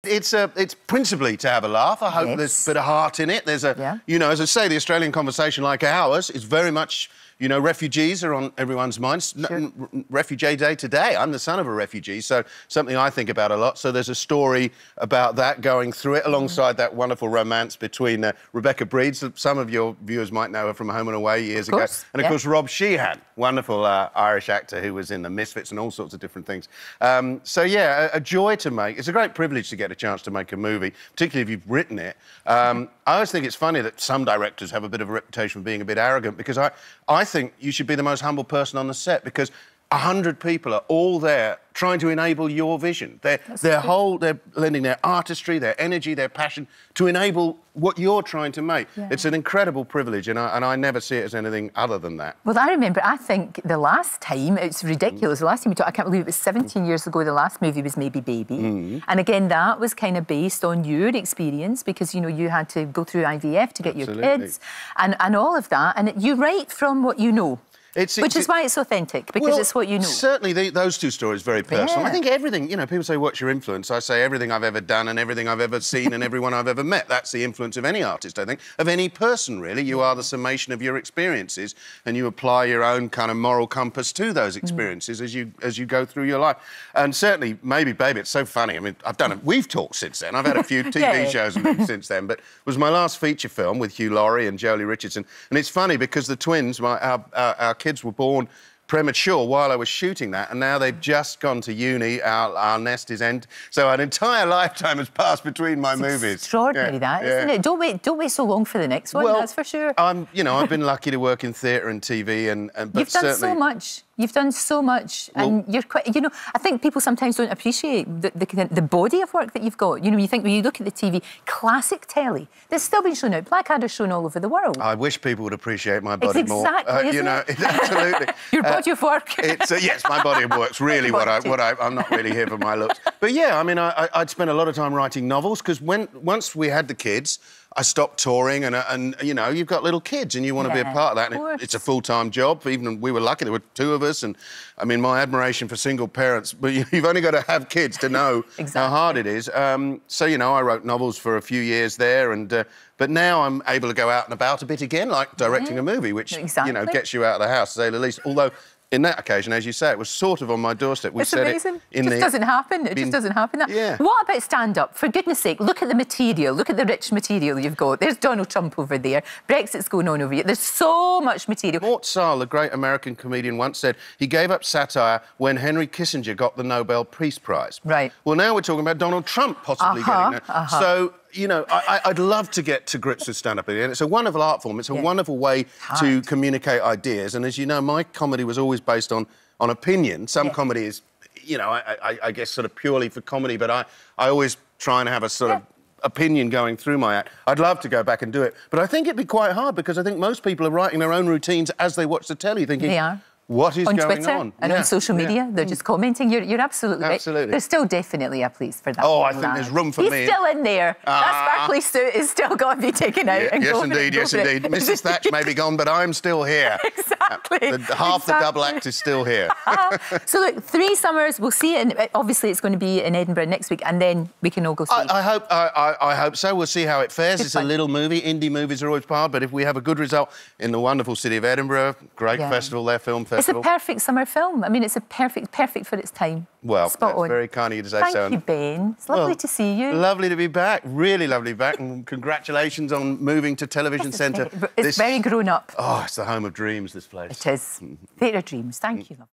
it's principally to have a laugh. I hope there's a bit of heart in it. There's a, you know, as I say, the Australian conversation like ours is very much, you know, refugees are on everyone's minds. Sure. Refugee Day today. I'm the son of a refugee, so something I think about a lot. So there's a story about that going through it, alongside that wonderful romance between Rebecca Breeds, that some of your viewers might know her from Home and Away years ago. And, of course, Rob Sheehan, wonderful Irish actor who was in The Misfits and all sorts of different things. So, yeah, a joy to make. It's a great privilege to get a chance to make a movie, particularly if you've written it. I always think it's funny that some directors have a bit of a reputation for being a bit arrogant, because I think you should be the most humble person on the set, because 100 people are all there trying to enable your vision. They're lending their artistry, their energy, their passion to enable what you're trying to make. It's an incredible privilege, and I never see it as anything other than that. Well, I remember, I think the last time, it's ridiculous, the last time we talked, I can't believe it was 17 years ago, the last movie was Maybe Baby. And again, that was kind of based on your experience, because, you know, you had to go through IVF to get your kids and all of that, and you write from what you know. Which is why it's authentic, because it's what you know. Certainly, those two stories are very personal. I think everything, you know, people say, what's your influence? I say everything I've ever done and everything I've ever seen and everyone I've ever met. That's the influence of any artist, I think, of any person, really. You are the summation of your experiences, and you apply your own kind of moral compass to those experiences as you go through your life. And certainly, Maybe Baby, it's so funny. I mean, we've talked since then. I've had a few TV shows since then, but it was my last feature film with Hugh Laurie and Jolie Richardson. And it's funny because the twins, our kids were born premature while I was shooting that, and now they've just gone to uni. Our nest is end. So an entire lifetime has passed between my movies. Extraordinary, that, isn't it? Don't wait so long for the next one, that's for sure. You know, I've been lucky to work in theatre and TV, but you've done so much. You've done so much, and you're quite, you know, I think people sometimes don't appreciate the body of work that you've got. You know, you think when you look at the TV, classic telly, that's still been shown out. Blackadder's shown all over the world. I wish people would appreciate my body more. Exactly, you know, absolutely. Your body of work. Yes, my body of work's really I'm not really here for my looks. But yeah, I mean, I'd spent a lot of time writing novels, because once we had the kids, I stopped touring, and you know, you've got little kids and you want to be a part of that. And it's a full-time job. Even we were lucky, there were 2 of us, and I mean, my admiration for single parents, but you've only got to have kids to know how hard it is. So, you know, I wrote novels for a few years there, and but now I'm able to go out and about a bit again, like directing a movie, which, you know, gets you out of the house, to say the least. Although, in that occasion, as you say, it was sort of on my doorstep. It's amazing. It just doesn't happen. It just doesn't happen. What about stand-up? For goodness sake, look at the material. Look at the rich material you've got. There's Donald Trump over there. Brexit's going on over here. There's so much material. Mort Sahl, the great American comedian, once said he gave up satire when Henry Kissinger got the Nobel Peace Prize. Right. Well, now we're talking about Donald Trump possibly getting that. So, you know, I'd love to get to grips with stand-up again. It's a wonderful art form. It's a wonderful way to communicate ideas. And as you know, my comedy was always based on opinion. Some comedy is, you know, I guess sort of purely for comedy, but I always try and have a sort of opinion going through my act. I'd love to go back and do it, but I think it'd be quite hard, because I think most people are writing their own routines as they watch the telly, thinking... They are. What is going on? On Twitter and on social media, they're just commenting. You're absolutely right. There's still definitely a place for that. Oh, I think there's room for me. He's still in there. That sparkly suit is still got to be taken out. Yes, indeed, yes, indeed. Mrs. Thatch may be gone, but I'm still here. Exactly. Half the double act is still here. So, look, 3 summers, we'll see it. And obviously, it's going to be in Edinburgh next week, and then we can all go see it. I hope so. We'll see how it fares. It's a little movie. Indie movies are always hard, but if we have a good result in the wonderful city of Edinburgh, great festival there, film festival. It's a perfect summer film. I mean, it's a perfect for its time. Well, spot on. Very kind of you to say so. Thank you, Ben. It's lovely to see you. Lovely to be back. Really lovely to be back. And congratulations on moving to Television Centre. It's very grown up. Oh, it's the home of dreams, this place. It is. Theatre dreams. Thank you, love.